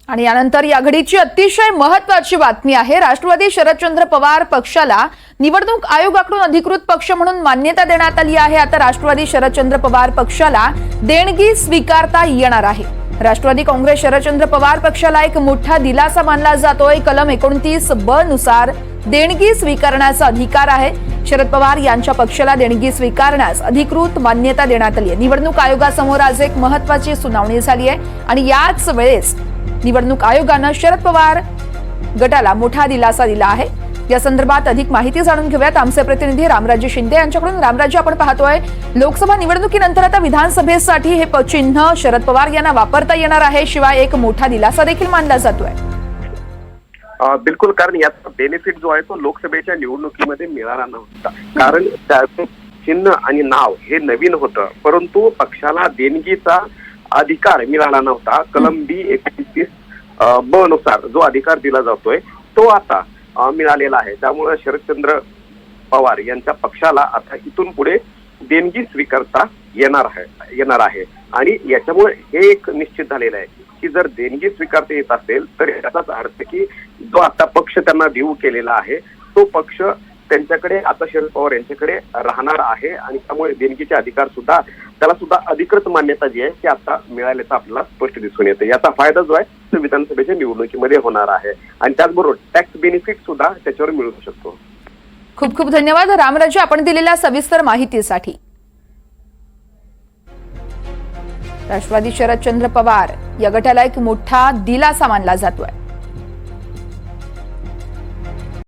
आणि यानंतर या घडीची अतिशय महत्त्वाची बातमी आहे। राष्ट्रवादी शरदचंद्र पवार पक्षाला निवडणूक आयोगाकडून अधिकृत पक्ष म्हणून मान्यता देण्यात आली आहे। आता राष्ट्रवादी शरदचंद्र पवार पक्षाला देणगी स्वीकारता येणार आहे। राष्ट्रवादी काँग्रेस शरदचंद्र पवार पक्षाला एक मोठा दिलासा मानला जातोय। कलम 29 ब नुसार देणगी स्वीकारण्याचा अधिकार आहे। शरद पवार यांच्या पक्षाला देणगी स्वीकारण्यास अधिकृत मान्यता देण्यात आली आहे। निवडणूक आयोगासमोर आज एक महत्त्वाची सुनावणी झाली आहे आणि याच वेळेस निवडणूक आयोगाने शरद पवार गटाला मोठा दिलासा दिला आहे। या संदर्भात अधिक माहिती जाणून घेऊयात आमचे प्रतिनिधी रामराजे शिंदे यांच्याकडून। रामराजे, आपण पाहतोय लोकसभा निवडणुकीनंतर आता विधानसभेसाठी हे चिन्ह शरद पवार यांना वापरता येणार आहे, शिवाय एक मोठा दिलासा देखील मानला जातोय। बिलकुल, कारण याचा बेनिफिट जो आहे तो लोकसभेच्या निवडणुकीमध्ये मिळाला नव्हता, कारण त्याचं चिन्ह आणि नाव हे नवीन होतं, परंतु पक्षाला देणगीचा अधिकार मिळाला नव्हता। कलम बी 29 ब नुसार जो अधिकार दिला जातोय तो आता मिळालेला आहे। त्यामुळे शरदचंद्र पवार यांच्या पक्षाला आता इथून पुढे देणगी स्वीकारता येणार आहे आणि याच्यामुळे हे एक निश्चित झालेलं आहे की जर देणगी स्वीकारता येत असेल तर याचाच अर्थ की जो आता पक्ष त्यांना देऊ केलेला आहे तो पक्ष त्यांच्याकडे आता शरद पवार यांच्याकडे राहणार आहे आणि त्यामुळे देणगीचे अधिकार सुद्धा त्याला सुद्धा अधिकृत मान्यता जी आहे ती आता मिळाल्याचं आपल्याला स्पष्ट दिसून येते। याचा फायदा जो आहे तो विधानसभेच्या निवडणुकीमध्ये होणार आहे आणि त्याचबरोबर टॅक्स बेनिफिट सुद्धा त्याच्यावर मिळू शकतो। खूप खूप धन्यवाद रामराजे, आपण दिलेल्या सविस्तर माहितीसाठी। राष्ट्रवादी शरदचंद्र पवार या गटाला एक मोठा दिलासा मानला जातोय।